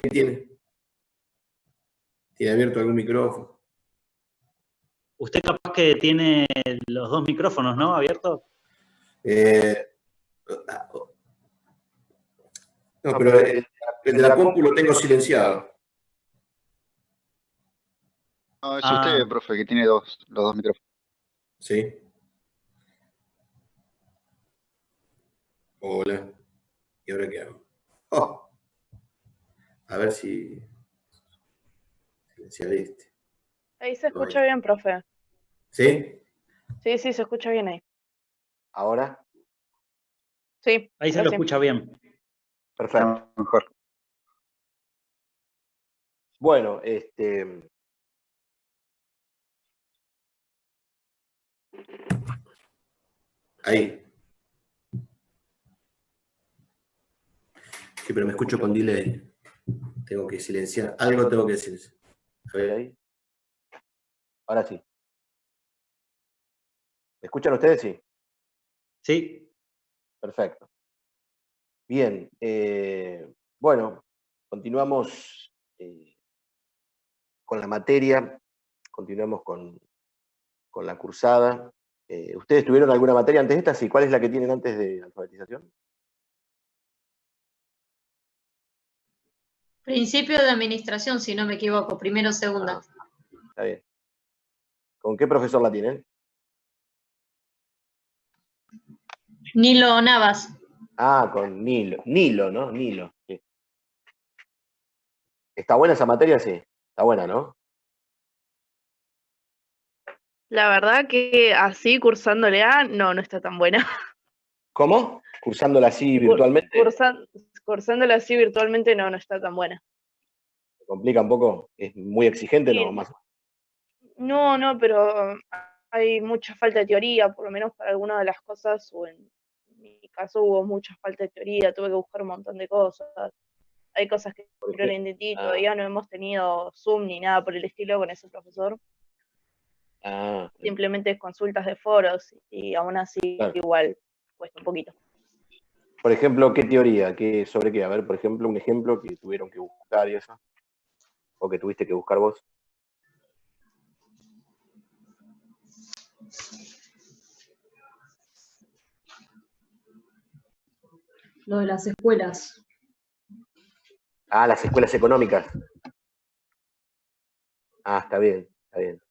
¿Qué tiene? ¿Tiene abierto algún micrófono? Usted capaz que tiene los dos micrófonos, ¿no? ¿Abiertos? No, pero el de la compu lo tengo silenciado. No, es usted, profe, que tiene los dos micrófonos. Sí. Hola. ¿Y ahora qué hago? Oh. A ver si silenciar este. Ahí se escucha bien, profe. ¿Sí? Sí, se escucha bien ahí. ¿Ahora? Sí. Ahí se lo escucha bien. Perfecto. Mejor. Bueno, ahí. Sí, pero me escucho con delay. Tengo que silenciar. Algo tengo que silenciar. A ver ahí. Ahora sí. ¿Me escuchan ustedes? Sí. Sí. Perfecto. Bien. Bueno, continuamos con la materia. Continuamos con la cursada. ¿Ustedes tuvieron alguna materia antes de esta? Sí. ¿Cuál es la que tienen antes de alfabetización? Principio de administración, si no me equivoco, primero o segunda. Está bien. ¿Con qué profesor la tienen? Nilo Navas. Ah, con Nilo. Nilo, ¿no? Nilo. Sí. ¿Está buena esa materia? Sí. Está buena, ¿no? La verdad que así cursándole no está tan buena. ¿Cómo? ¿Cursándola así virtualmente? Cursándola así virtualmente no está tan buena. ¿Se complica un poco? ¿Es muy exigente? Sí. No, más. No, pero hay mucha falta de teoría, por lo menos para algunas de las cosas, o en mi caso hubo mucha falta de teoría, tuve que buscar un montón de cosas. Hay cosas que no le entendí, todavía no hemos tenido Zoom ni nada por el estilo con ese profesor. Simplemente consultas de foros y aún así igual cuesta un poquito. Por ejemplo, ¿qué teoría? ¿Sobre qué? A ver, por ejemplo, un ejemplo que tuvieron que buscar y eso. ¿O que tuviste que buscar vos? Lo de las escuelas. Ah, las escuelas económicas. Ah, está bien, está bien.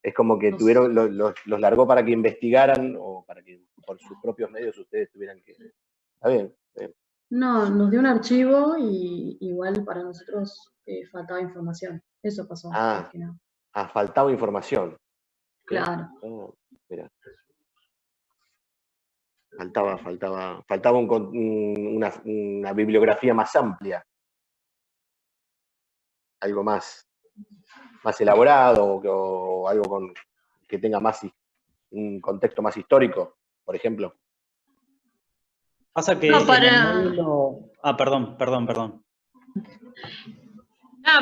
Es como que tuvieron, los largó para que investigaran o para que por sus propios medios ustedes tuvieran que... Está bien, está bien. No, nos dio un archivo y igual para nosotros faltaba información. Eso pasó. Más que nada. Faltaba información. Claro. Mira. Faltaba una bibliografía más amplia. Algo más elaborado o algo que tenga un contexto más histórico, por ejemplo. Pasa que en el módulo... perdón.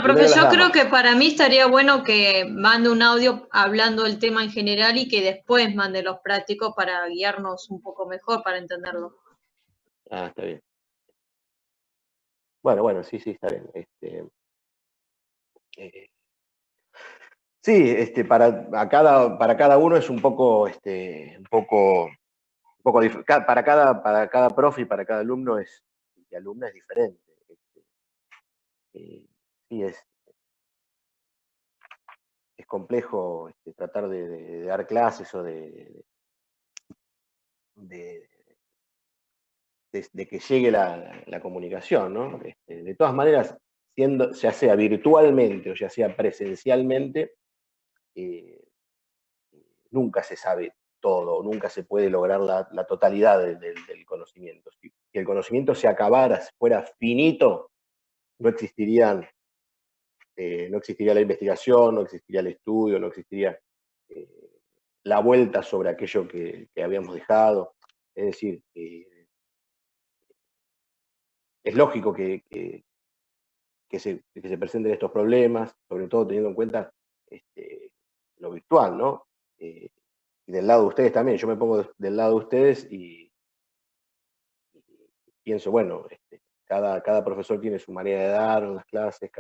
Profe, yo creo que para mí estaría bueno que mande un audio hablando del tema en general y que después mande los prácticos para guiarnos un poco mejor, para entenderlo. Ah, está bien. Bueno, sí, está bien. Sí, para cada uno es un poco para cada profe y para cada alumno y alumna es diferente. Sí, es complejo tratar de dar clases o de que llegue la comunicación, ¿no? De todas maneras, ya sea virtualmente o ya sea presencialmente, nunca se sabe todo, nunca se puede lograr la totalidad del conocimiento. Si el conocimiento se acabara, fuera finito, no existiría la investigación, no existiría el estudio, no existiría la vuelta sobre aquello que habíamos dejado. Es decir, es lógico que se presenten estos problemas, sobre todo teniendo en cuenta lo virtual, ¿no? Y del lado de ustedes también. Yo me pongo del lado de ustedes y pienso, bueno, cada profesor tiene su manera de dar las clases,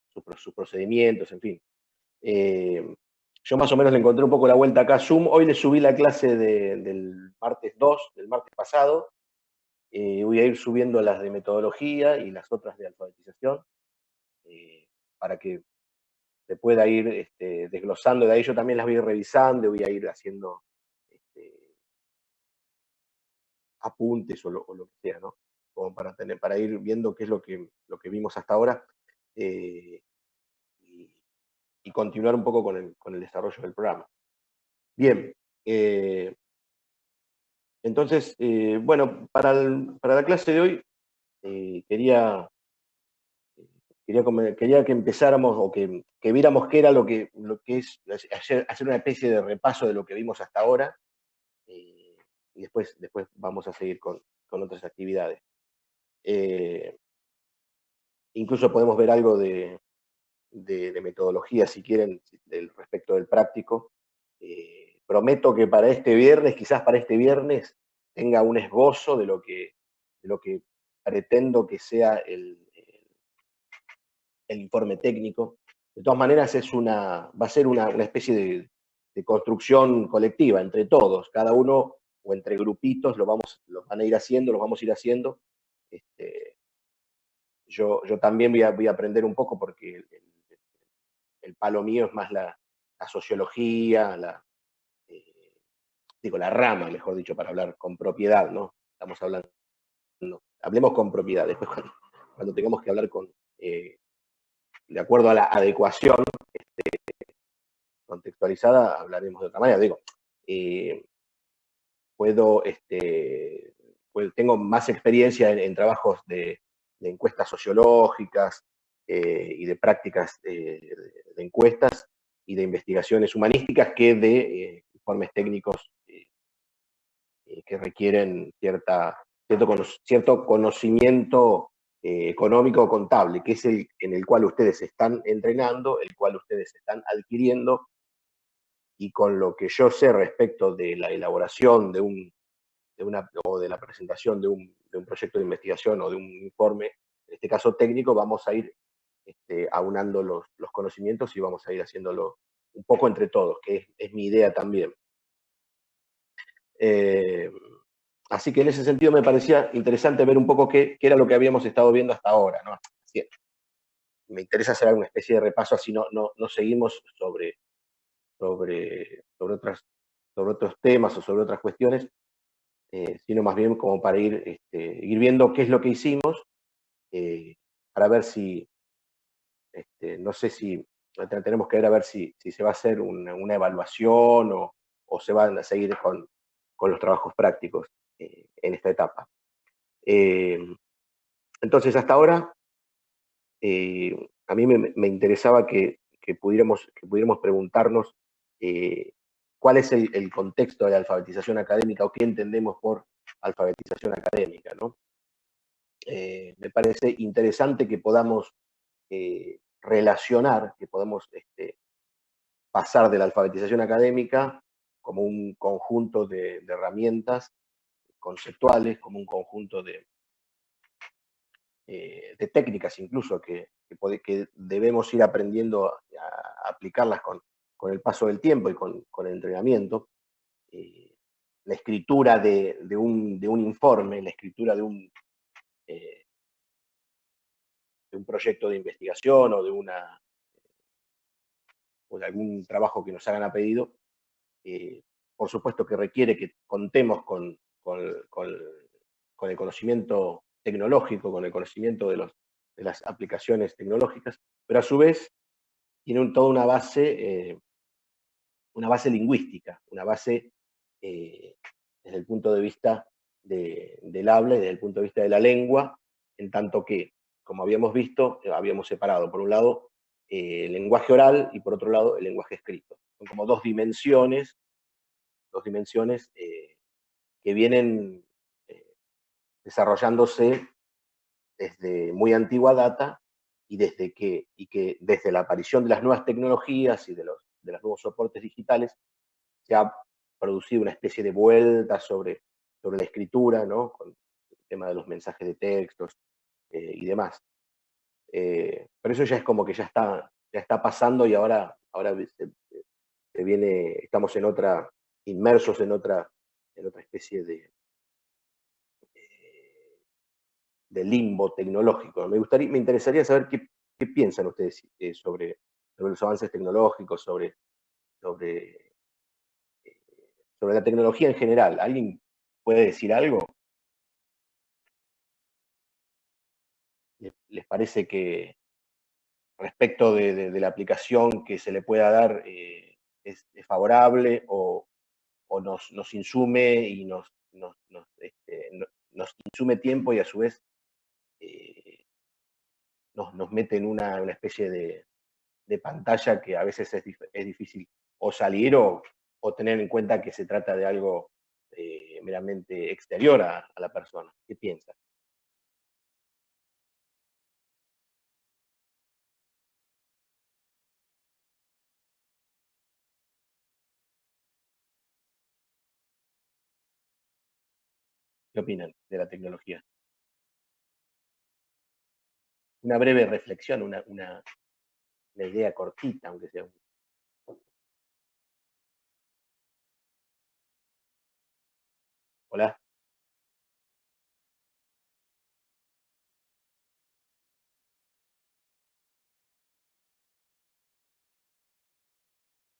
sus procedimientos, en fin. Yo más o menos le encontré un poco la vuelta acá a Zoom. Hoy le subí la clase del martes 2, del martes pasado. Voy a ir subiendo las de metodología y las otras de alfabetización, para que se pueda ir desglosando. De ahí yo también las voy a ir revisando, voy a ir haciendo apuntes o lo que sea, ¿no? Como para ir viendo qué es lo que vimos hasta ahora, y continuar un poco con el desarrollo del programa. Bien, entonces, bueno, para la clase de hoy quería que empezáramos o que viéramos qué era lo que es hacer una especie de repaso de lo que vimos hasta ahora, y después vamos a seguir con otras actividades. Incluso podemos ver algo de metodología, si quieren, respecto del práctico. Prometo que quizás para este viernes, tenga un esbozo de lo que pretendo que sea el informe técnico. De todas maneras, va a ser una especie de construcción colectiva entre todos, cada uno o entre grupitos los vamos a ir haciendo. Yo también voy a aprender un poco, porque el palo mío es más la sociología, la rama, mejor dicho, para hablar con propiedad, ¿no? Estamos hablando, hablemos con propiedad. Después, cuando tengamos que hablar de acuerdo a la adecuación contextualizada, hablaremos de otra manera. Tengo más experiencia en trabajos de encuestas sociológicas, y de prácticas de encuestas y de investigaciones humanísticas, que de informes técnicos que requieren cierto conocimiento económico o contable, que es en el cual ustedes se están entrenando, el cual ustedes están adquiriendo, y con lo que yo sé respecto de la elaboración o de la presentación de un proyecto de investigación o de un informe, en este caso técnico, vamos a ir aunando los conocimientos y vamos a ir haciéndolo un poco entre todos, que es mi idea también. Así que en ese sentido me parecía interesante ver un poco qué era lo que habíamos estado viendo hasta ahora, ¿no? Así, me interesa hacer alguna especie de repaso, así no seguimos sobre otros temas o sobre otras cuestiones, sino más bien como para ir viendo qué es lo que hicimos, para ver si, no sé si tenemos que ver a ver si se va a hacer una evaluación, o se van a seguir con los trabajos prácticos en esta etapa. Entonces, hasta ahora, a mí me interesaba que pudiéramos preguntarnos cuál es el contexto de la alfabetización académica, o qué entendemos por alfabetización académica, ¿no? Me parece interesante que podamos relacionar, que podamos pasar de la alfabetización académica como un conjunto de herramientas conceptuales, como un conjunto de técnicas incluso que debemos ir aprendiendo a aplicarlas con el paso del tiempo y con el entrenamiento. La escritura de un informe, la escritura de un proyecto de investigación, o de algún trabajo que nos hagan a pedido, por supuesto que requiere que contemos con el conocimiento tecnológico, con el conocimiento de las aplicaciones tecnológicas, pero a su vez tiene toda una base lingüística, una base desde el punto de vista del habla y desde el punto de vista de la lengua, en tanto que, como habíamos visto, habíamos separado, por un lado, el lenguaje oral, y por otro lado, el lenguaje escrito. Son como dos dimensiones que vienen desarrollándose desde muy antigua data, y que desde la aparición de las nuevas tecnologías y de los nuevos soportes digitales se ha producido una especie de vuelta sobre la escritura, ¿no? tema de los mensajes de textos y demás. Pero eso ya es como que ya está pasando y ahora se viene, estamos inmersos en otra especie de limbo tecnológico. Me interesaría saber qué piensan ustedes sobre los avances tecnológicos, sobre la tecnología en general. ¿Alguien puede decir algo? ¿Les parece que respecto de la aplicación que se le pueda dar es favorable o nos insume y nos insume tiempo y a su vez nos mete en una especie de pantalla que a veces es difícil o salir o tener en cuenta que se trata de algo meramente exterior a la persona? ¿Qué piensan? ¿Qué opinan de la tecnología? Una breve reflexión, una idea cortita, aunque sea. Hola.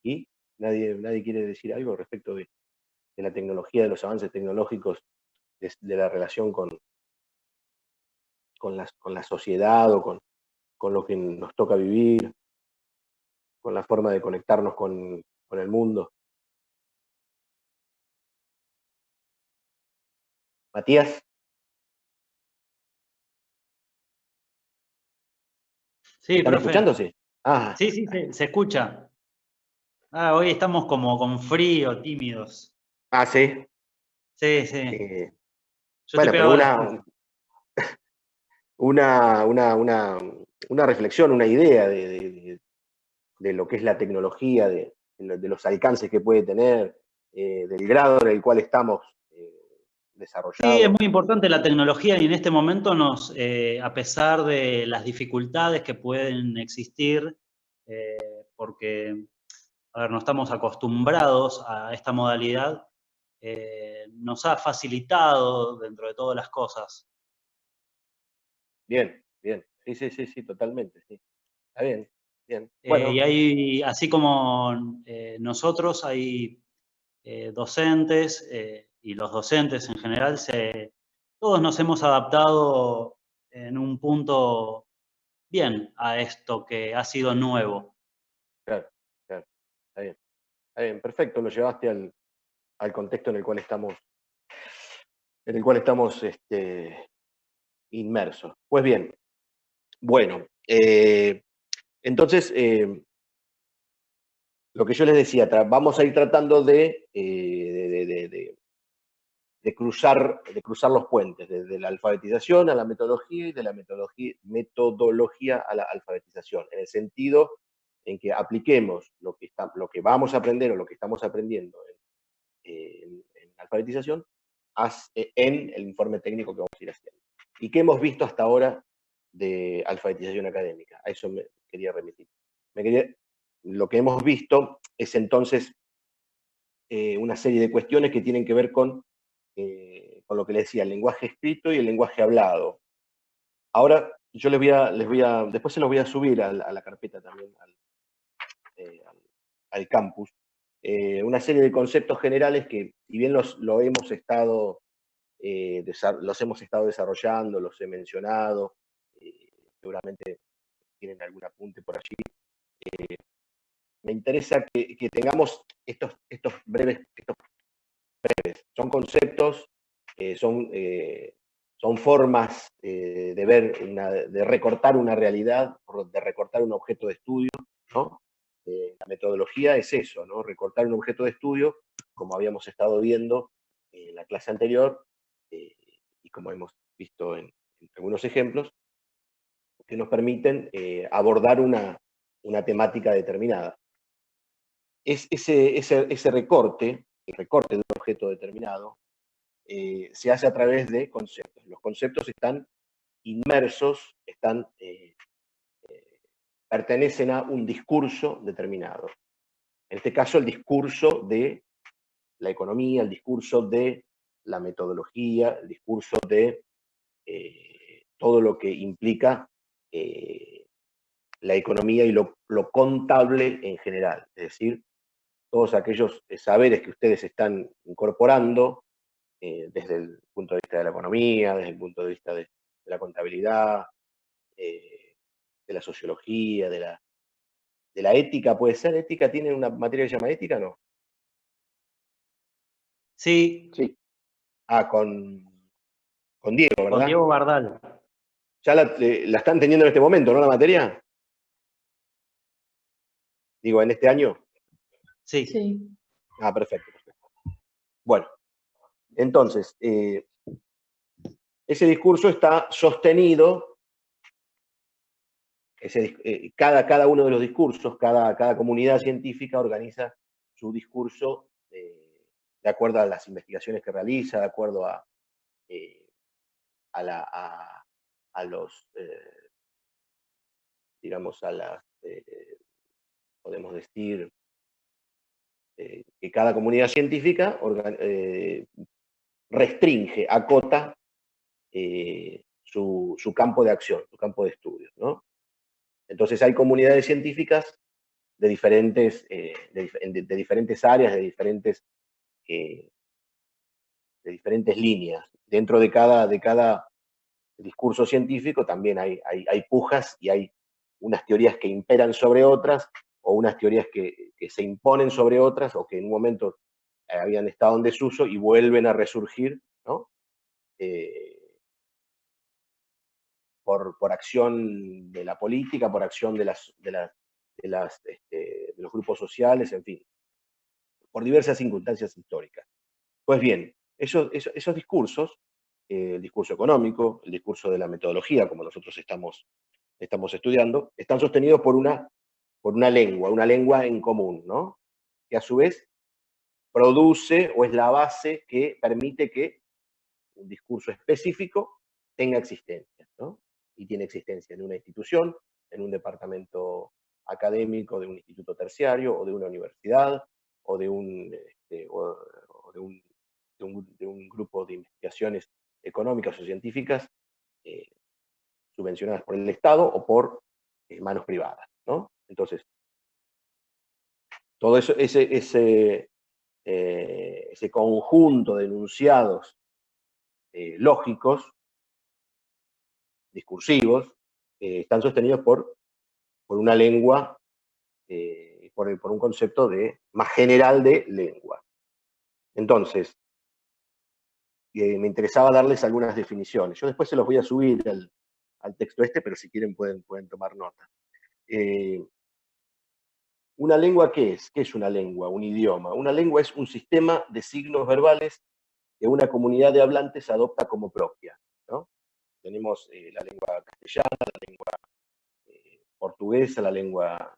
¿Y nadie quiere decir algo respecto de la tecnología, de los avances tecnológicos, de la relación con la sociedad o con lo que nos toca vivir, con la forma de conectarnos con el mundo? Matías. Sí, ¿Están profe. escuchándose? Ah, Sí, se escucha. Hoy estamos como con frío, tímidos. sí. Sí. Yo estoy Bueno, pero pegado a la estufa. una reflexión, una idea de lo que es la tecnología, de los alcances que puede tener, del grado en el cual estamos Sí, es desarrollados. muy importante la tecnología y en este momento a pesar de las dificultades que pueden existir, porque, a ver, no estamos acostumbrados a esta modalidad, nos ha facilitado dentro de todas las cosas. Bien. Sí, totalmente, sí. Está bien. Y Bueno, hay, así como nosotros, hay docentes y los docentes en general, todos nos hemos adaptado en un punto bien a esto que ha sido nuevo. claro. Está bien, perfecto. Lo llevaste al contexto en el cual estamos inmersos. Pues bien, bueno, entonces, lo que yo les decía, vamos a ir tratando de cruzar los puentes, desde la alfabetización a la metodología y de la metodología a la alfabetización, en el sentido en que apliquemos lo que vamos a aprender o lo que estamos aprendiendo en alfabetización en el informe técnico que vamos a ir haciendo. ¿Y qué hemos visto hasta ahora de alfabetización académica? A eso me quería remitir. Lo que hemos visto es entonces una serie de cuestiones que tienen que ver con lo que les decía, el lenguaje escrito y el lenguaje hablado. Ahora yo después se los voy a subir a la carpeta también, al campus, una serie de conceptos generales que, si bien los hemos estado desarrollando, los he mencionado, seguramente tienen algún apunte por allí. Me interesa que tengamos estos breves, son conceptos, son formas de ver, de recortar una realidad, de recortar un objeto de estudio, ¿no? La metodología es eso, ¿no? Recortar un objeto de estudio, como habíamos estado viendo en la clase anterior, y como hemos visto en algunos ejemplos, que nos permiten abordar una temática determinada. Ese recorte, el recorte de un objeto determinado, se hace a través de conceptos. Los conceptos están inmersos, pertenecen a un discurso determinado. En este caso, el discurso de la economía, el discurso de la metodología, el discurso de todo lo que implica la economía y lo contable en general. Es decir, todos aquellos saberes que ustedes están incorporando desde el punto de vista de la economía, desde el punto de vista de la contabilidad, de la sociología, de la ética, ¿puede ser? ¿Ética tiene una materia que se llama ética, no? Sí, Sí. Ah, con Diego, ¿verdad? con Diego Bardal. Ya la están teniendo en este momento, ¿no? La materia. Digo, en este año. Sí. Sí. Ah, perfecto. Bueno, entonces, ese discurso está sostenido, cada uno de los discursos, cada comunidad científica organiza su discurso de acuerdo a las investigaciones que realiza, de acuerdo a los, digamos, podemos decir, que cada comunidad científica restringe, acota su campo de acción, su campo de estudio, ¿no? Entonces hay comunidades científicas de diferentes, de diferentes áreas, de diferentes líneas. Dentro de cada discurso científico también hay pujas y hay unas teorías que imperan sobre otras, o unas teorías que se imponen sobre otras, o que en un momento habían estado en desuso y vuelven a resurgir, ¿no? Por acción de la política, por acción de los grupos sociales, en fin, por diversas circunstancias históricas. Pues bien, esos discursos, el discurso económico, el discurso de la metodología, como nosotros estamos estudiando, están sostenidos por una lengua en común, ¿no? Que a su vez produce o es la base que permite que un discurso específico tenga existencia, ¿no? Y tiene existencia en una institución, en un departamento académico de un instituto terciario, o de una universidad, o de un grupo de investigaciones económicas o científicas subvencionadas por el Estado o por manos privadas, ¿no? Entonces, todo eso, ese conjunto de enunciados lógicos, discursivos, están sostenidos por una lengua, por un concepto más general de lengua. Entonces, me interesaba darles algunas definiciones. Yo después se los voy a subir al texto pero si quieren pueden tomar nota. ¿Una lengua qué es? ¿Qué es una lengua? Un idioma. Una lengua es un sistema de signos verbales que una comunidad de hablantes adopta como propia, ¿no? Tenemos la lengua castellana, la lengua portuguesa, la lengua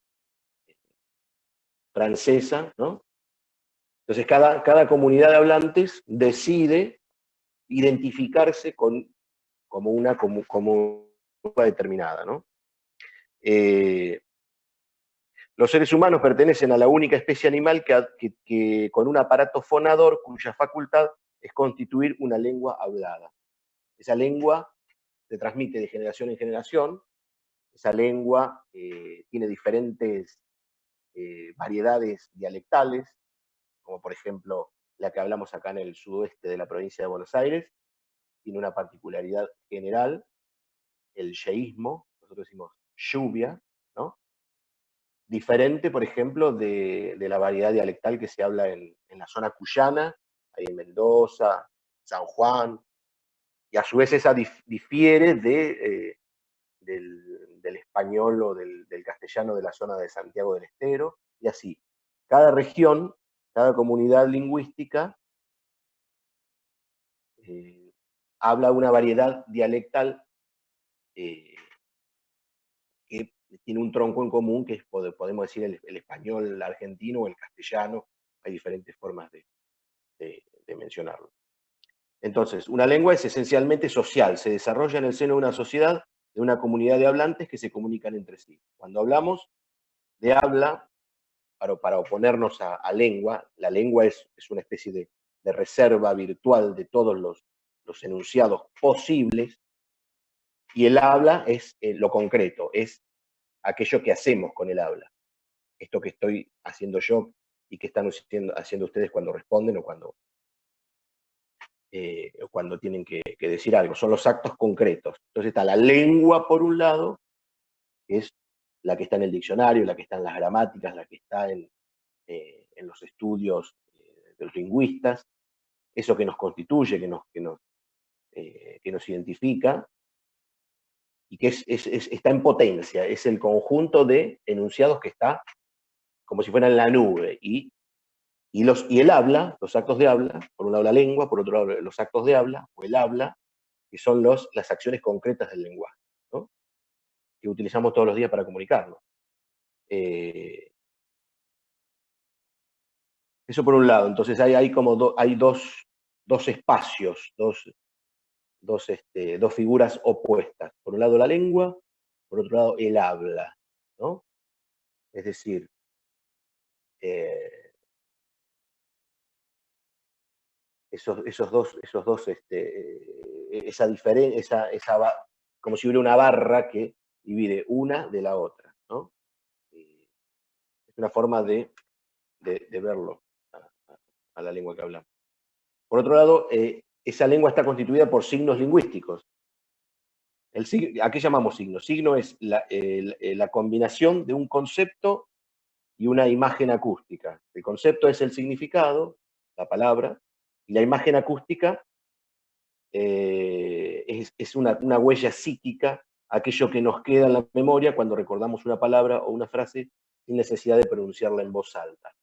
francesa, ¿no? Entonces cada comunidad de hablantes decide identificarse como una determinada, ¿no? Los seres humanos pertenecen a la única especie animal que con un aparato fonador cuya facultad es constituir una lengua hablada. Esa lengua se transmite de generación en generación. Esa lengua tiene diferentes variedades dialectales, como por ejemplo la que hablamos acá en el sudoeste de la provincia de Buenos Aires, tiene una particularidad general, el yeísmo, nosotros decimos lluvia, ¿no? Diferente, por ejemplo, de la variedad dialectal que se habla en la zona cuyana, ahí en Mendoza, San Juan, y a su vez esa difiere del español o del castellano de la zona de Santiago del Estero, y así. Cada región, cada comunidad lingüística habla una variedad dialectal que tiene un tronco en común, que es, podemos decir, el español argentino o el castellano. Hay diferentes formas de mencionarlo. Entonces, una lengua es esencialmente social, se desarrolla en el seno de una sociedad, de una comunidad de hablantes que se comunican entre sí. Cuando hablamos de habla, para oponernos a lengua, la lengua es una especie de reserva virtual de todos los enunciados posibles, y el habla es lo concreto, es aquello que hacemos con el habla. Esto que estoy haciendo yo y que están haciendo ustedes cuando responden o cuando tienen que decir algo. Son los actos concretos. Entonces está la lengua por un lado, que es la que está en el diccionario, la que está en las gramáticas, la que está en los estudios de los lingüistas, eso que nos constituye, que nos identifica, y que está en potencia, es el conjunto de enunciados que está como si fuera en la nube, y el habla, los actos de habla, por un lado la lengua, por otro lado los actos de habla, o el habla, que son las acciones concretas del lenguaje, ¿no? Que utilizamos todos los días para comunicarnos. Eso por un lado. Entonces hay como hay dos espacios, dos figuras opuestas. Por un lado la lengua, por otro lado el habla, ¿no? Es decir, esos dos, esa diferencia, como si hubiera una barra que divide una de la otra, ¿no? Es una forma de verlo a la lengua que hablamos. Por otro lado, esa lengua está constituida por signos lingüísticos. ¿A qué llamamos signo? Signo es la combinación de un concepto y una imagen acústica. El concepto es el significado, la palabra, y la imagen acústica es una huella psíquica, aquello que nos queda en la memoria cuando recordamos una palabra o una frase sin necesidad de pronunciarla en voz alta.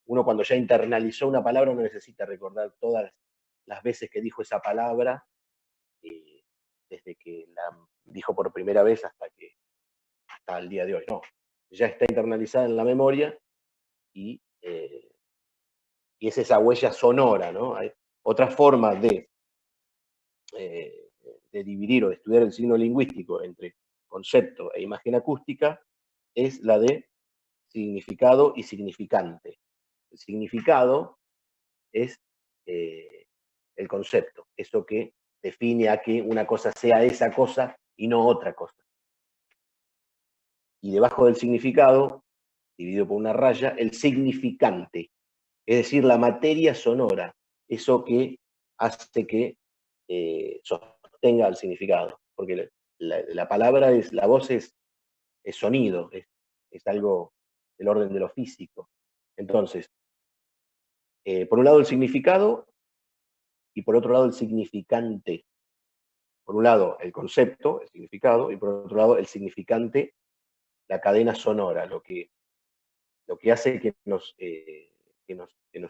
Uno cuando ya internalizó una palabra no necesita recordar todas las veces que dijo esa palabra, desde que la dijo por primera vez hasta el día de hoy. No, ya está internalizada en la memoria y es esa huella sonora, ¿no? Hay otra forma de dividir o de estudiar el signo lingüístico entre concepto e imagen acústica es la de significado y significante. El significado es el concepto, eso que define a que una cosa sea esa cosa y no otra cosa. Y debajo del significado, dividido por una raya, el significante, es decir, la materia sonora, eso que hace que sostenga el significado, porque la palabra la voz es sonido, es algo del orden de lo físico. Entonces, por un lado el significado y por otro lado el significante. Por un lado el concepto, el significado, y por otro lado el significante, la cadena sonora, lo que hace que nos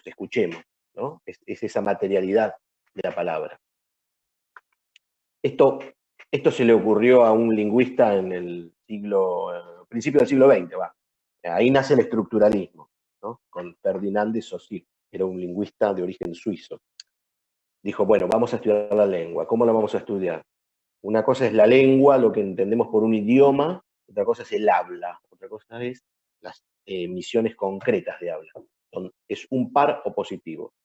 escuchemos, ¿no? Es esa materialidad de la palabra. Esto se le ocurrió a un lingüista en el principio del siglo XX, va. Ahí nace el estructuralismo, ¿no? Con Ferdinand de Saussure, que era un lingüista de origen suizo. Dijo, bueno, vamos a estudiar la lengua. ¿Cómo la vamos a estudiar? Una cosa es la lengua, lo que entendemos por un idioma, otra cosa es el habla, otra cosa es las emisiones concretas de habla. Es un par opositivo.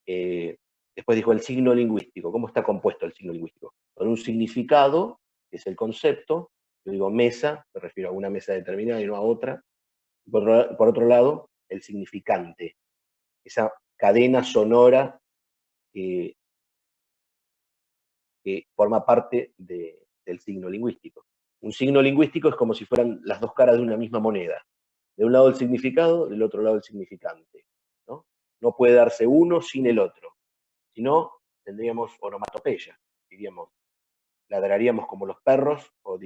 Después dijo el signo lingüístico. ¿Cómo está compuesto el signo lingüístico? Con un significado, que es el concepto. Yo digo mesa, me refiero a una mesa determinada y no a otra. Por otro lado, el significante, esa cadena sonora que forma parte del signo lingüístico. Un signo lingüístico es como si fueran las dos caras de una misma moneda. De un lado el significado, del otro lado el significante, ¿no? No puede darse uno sin el otro. Si no, tendríamos onomatopeya. Diríamos, ladraríamos como los perros, o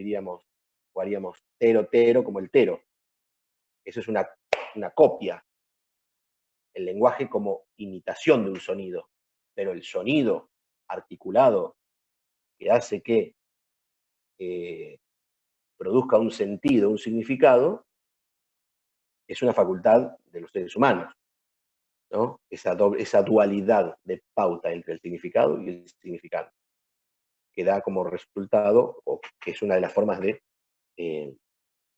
haríamos tero, tero, como el tero. Eso es una copia. El lenguaje como imitación de un sonido. Pero el sonido articulado que hace que produzca un sentido, un significado, es una facultad de los seres humanos. ¿no? Esa dualidad de pauta entre el significado y el significante, que da como resultado, o que es una de las formas de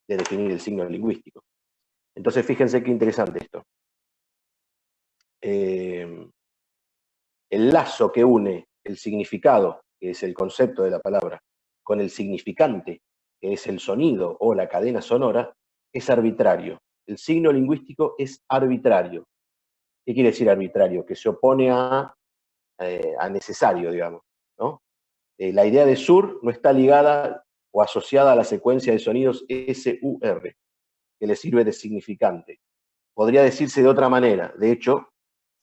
definir el signo lingüístico. Entonces, fíjense qué interesante esto. El lazo que une el significado, que es el concepto de la palabra, con el significante, que es el sonido o la cadena sonora, es arbitrario. El signo lingüístico es arbitrario. ¿Qué quiere decir arbitrario? Que se opone a necesario, digamos, ¿no? La idea de sur no está ligada o asociada a la secuencia de sonidos SUR, que le sirve de significante. Podría decirse de otra manera. De hecho,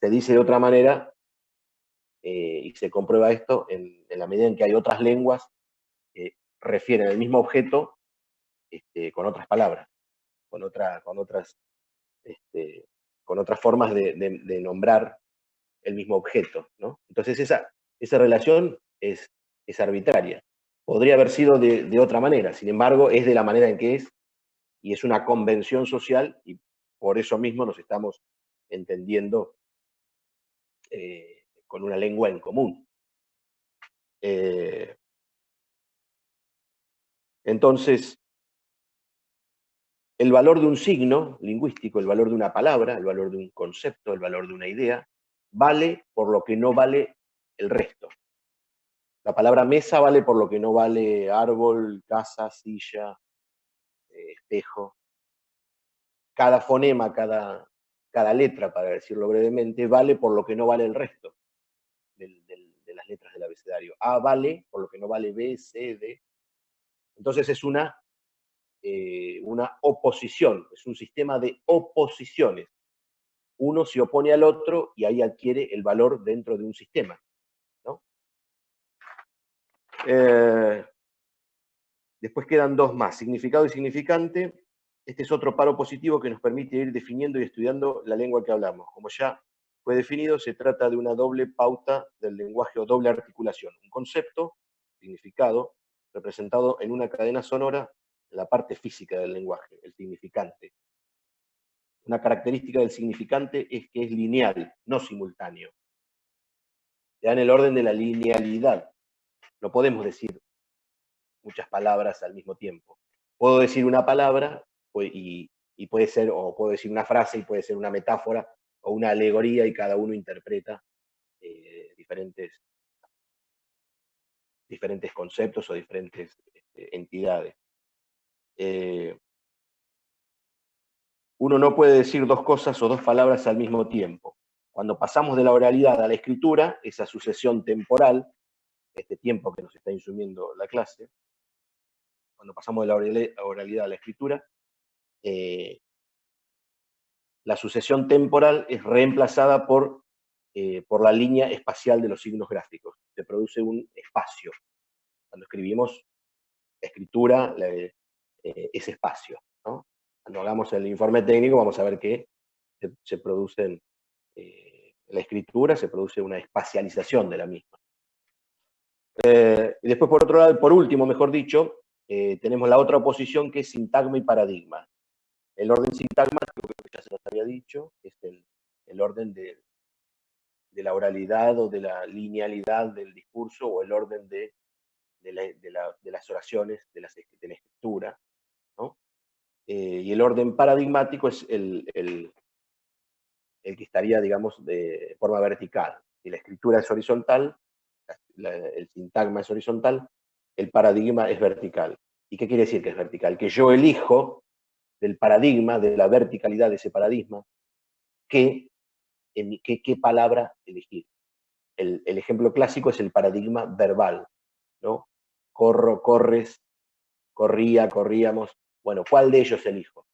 se dice de otra manera y se comprueba esto en la medida en que hay otras lenguas que refieren al mismo objeto con otras palabras, con otras formas de nombrar el mismo objeto, ¿no? Entonces esa relación es arbitraria. Podría haber sido de otra manera, sin embargo, es de la manera en que es, y es una convención social, y por eso mismo nos estamos entendiendo con una lengua en común. Entonces, el valor de un signo lingüístico, el valor de una palabra, el valor de un concepto, el valor de una idea, vale por lo que no vale el resto. La palabra mesa vale por lo que no vale árbol, casa, silla, espejo. Cada fonema, cada letra, para decirlo brevemente, vale por lo que no vale el resto de las letras del abecedario. A vale por lo que no vale B, C, D. Entonces es una oposición, es un sistema de oposiciones. Uno se opone al otro y ahí adquiere el valor dentro de un sistema, ¿no? Después quedan dos más, significado y significante. Este es otro paro positivo que nos permite ir definiendo y estudiando la lengua que hablamos. Como ya fue definido, se trata de una doble pauta del lenguaje o doble articulación. Un concepto, significado, representado en una cadena sonora, la parte física del lenguaje, el significante. Una característica del significante es que es lineal, no simultáneo. Se da en el orden de la linealidad. No podemos decir muchas palabras al mismo tiempo. Puedo decir una palabra y puede ser, o puedo decir una frase y puede ser una metáfora o una alegoría y cada uno interpreta diferentes conceptos o diferentes entidades. Uno no puede decir dos cosas o dos palabras al mismo tiempo. Cuando pasamos de la oralidad a la escritura, esa sucesión temporal, este tiempo que nos está insumiendo la clase, cuando pasamos de la oralidad a la escritura, la sucesión temporal es reemplazada por la línea espacial de los signos gráficos. Se produce un espacio. Cuando escribimos, escritura es espacio, ¿no? Cuando hagamos el informe técnico vamos a ver que se producen, la escritura se produce una espacialización de la misma. Y después, por otro lado, por último, mejor dicho, tenemos la otra oposición que es sintagma y paradigma. El orden sintagmático, que ya se nos había dicho, es el orden de la oralidad o de la linealidad del discurso, o el orden de las oraciones, de la escritura, ¿no? Y el orden paradigmático es el que estaría, digamos, de forma vertical. Si la escritura es horizontal, el sintagma es horizontal, el paradigma es vertical. ¿Y qué quiere decir que es vertical? Que yo elijo del paradigma, de la verticalidad de ese paradigma, qué palabra elegir. El ejemplo clásico es el paradigma verbal, ¿no? Corro, corres, corría, corríamos. Bueno, ¿cuál de ellos elijo?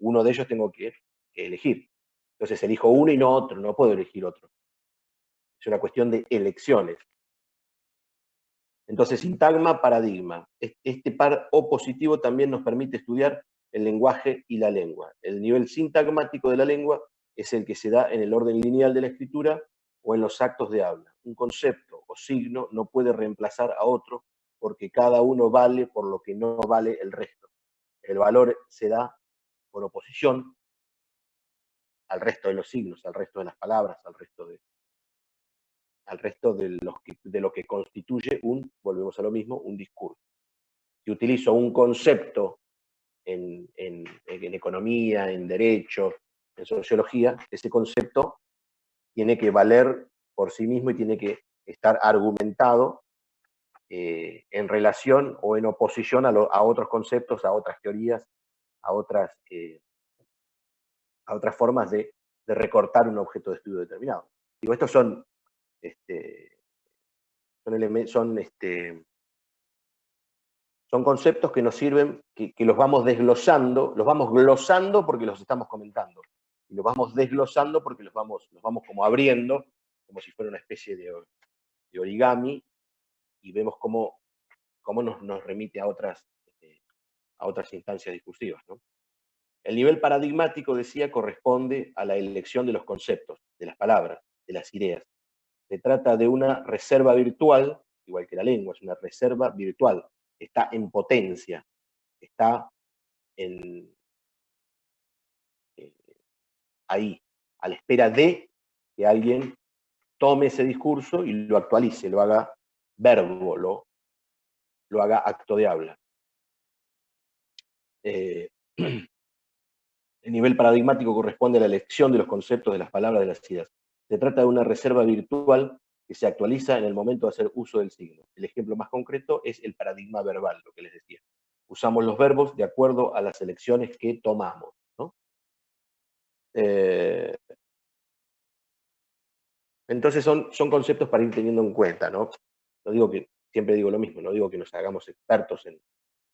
Uno de ellos tengo que elegir. Entonces elijo uno y no otro, no puedo elegir otro. Es una cuestión de elecciones. Entonces, sintagma, paradigma. Este par opositivo también nos permite estudiar el lenguaje y la lengua. El nivel sintagmático de la lengua es el que se da en el orden lineal de la escritura o en los actos de habla. Un concepto o signo no puede reemplazar a otro porque cada uno vale por lo que no vale el resto. El valor se da por oposición al resto de los signos, al resto de las palabras, al resto de lo que constituye volvemos a lo mismo, un discurso. Si utilizo un concepto en economía, en derecho, en sociología, ese concepto tiene que valer por sí mismo y tiene que estar argumentado en relación o en oposición a otros conceptos, a otras teorías, a otras formas de recortar un objeto de estudio determinado. Digo, estos son conceptos que nos sirven, que los vamos desglosando, los vamos glosando porque los estamos comentando, y los vamos desglosando porque los vamos como abriendo, como si fuera una especie de origami, y vemos cómo nos remite a otras instancias discursivas, ¿no? El nivel paradigmático, decía, corresponde a la elección de los conceptos, de las palabras, de las ideas. Se trata de una reserva virtual, igual que la lengua, es una reserva virtual. Está en potencia, está ahí, a la espera de que alguien tome ese discurso y lo actualice, lo haga verbo, lo haga acto de habla. El nivel paradigmático corresponde a la elección de los conceptos, de las palabras, de las ideas. Se trata de una reserva virtual que se actualiza en el momento de hacer uso del signo. El ejemplo más concreto es el paradigma verbal, lo que les decía. Usamos los verbos de acuerdo a las elecciones que tomamos, ¿no? Entonces son conceptos para ir teniendo en cuenta, ¿no? No digo que, siempre digo lo mismo, no digo que nos hagamos expertos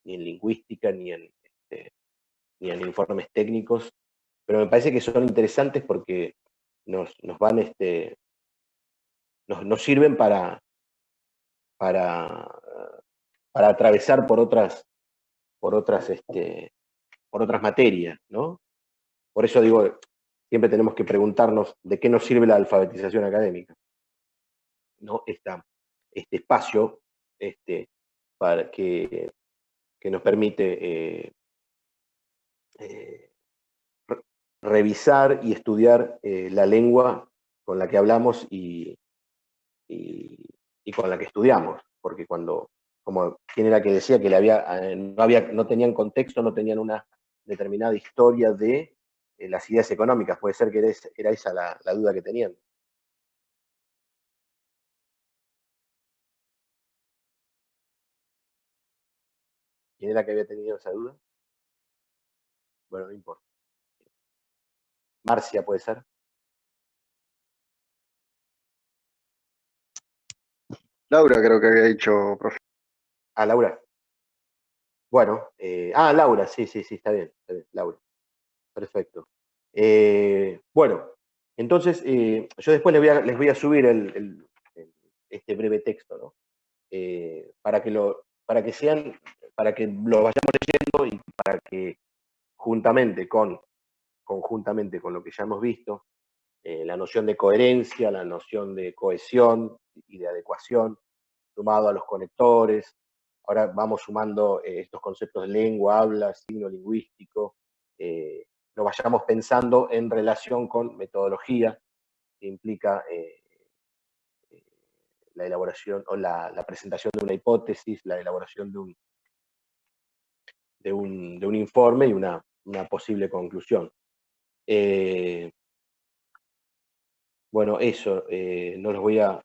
ni en lingüística, ni en informes técnicos, pero me parece que son interesantes porque nos sirven para atravesar por otras materias, ¿no? Por eso digo, siempre tenemos que preguntarnos de qué nos sirve la alfabetización académica, ¿no? Este espacio para que nos permite revisar y estudiar la lengua con la que hablamos y con la que estudiamos, porque como quién era que decía que no tenían contexto, no tenían una determinada historia de las ideas económicas, puede ser que era esa la duda que tenían. ¿Quién era que había tenido esa duda? Bueno, no importa. Marcia, ¿puede ser? Laura creo que había dicho, profe. Ah, Laura. Bueno, Laura, sí, está bien, Laura. Perfecto. Bueno, entonces, yo después les voy a subir este breve texto, ¿no? Para que lo vayamos leyendo y para que conjuntamente con lo que ya hemos visto, la noción de coherencia, la noción de cohesión y de adecuación, sumado a los conectores. Ahora vamos sumando estos conceptos de lengua, habla, signo lingüístico, lo vayamos pensando en relación con metodología, que implica la elaboración o la presentación de una hipótesis, la elaboración de un informe y una posible conclusión. Bueno, eso, no los voy a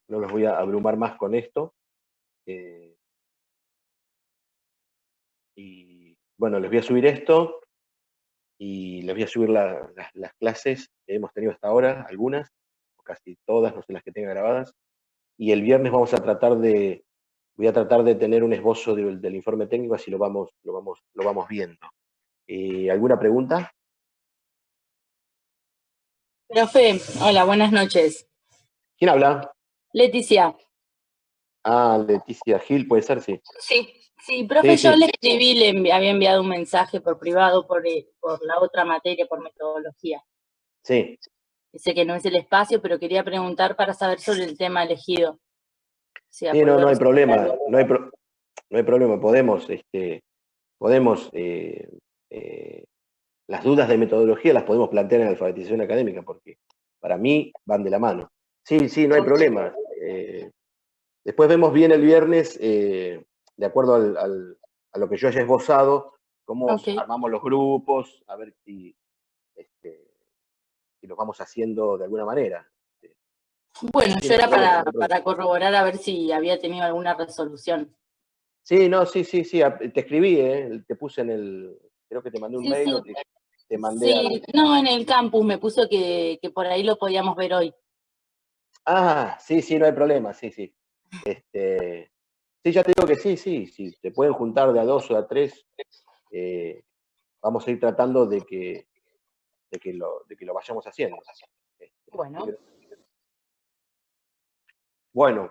abrumar más con esto. Y bueno, les voy a subir esto y les voy a subir las clases que hemos tenido hasta ahora, algunas, o casi todas, no sé las que tenga grabadas. Y el viernes voy a tratar de tener un esbozo del informe técnico, así lo vamos viendo. ¿Alguna pregunta? Profe, hola, buenas noches. ¿Quién habla? Leticia. Leticia Gil, ¿puede ser? Sí. Sí, profe, Sí. yo le escribí, había enviado un mensaje por privado por la otra materia, por metodología. Sí. Dice que no es el espacio, pero quería preguntar para saber sobre el tema elegido. Sí, no hay problema, no hay problema, podemos las dudas de metodología las podemos plantear en alfabetización académica, porque para mí van de la mano. Sí, no hay problema. Después vemos bien el viernes, de acuerdo a lo que yo haya esbozado, cómo armamos los grupos, a ver si los vamos haciendo de alguna manera. Bueno, yo era para corroborar a ver si había tenido alguna resolución. Sí, te escribí, te puse creo que te mandé un mail, Sí. te mandé Sí, no, en el campus me puso que por ahí lo podíamos ver hoy. Ah, sí, no hay problema, sí. Sí, ya te digo que sí, te pueden juntar de a 2 o de a 3. Vamos a ir tratando de que lo vayamos haciendo. Bueno,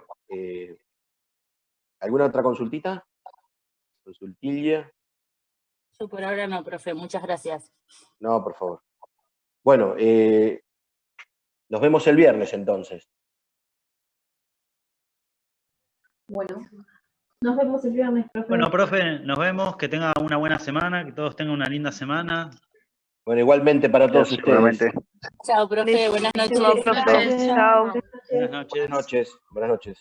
¿alguna otra consultita? ¿Consultilla? Yo por ahora no, profe, muchas gracias. No, por favor. Bueno, nos vemos el viernes entonces. Bueno, nos vemos el viernes, profe. Bueno, profe, nos vemos, que tenga una buena semana, que todos tengan una linda semana. Bueno, igualmente para todos ustedes. Chao, profe, buenas noches. Chao. Buenas noches. Buenas noches.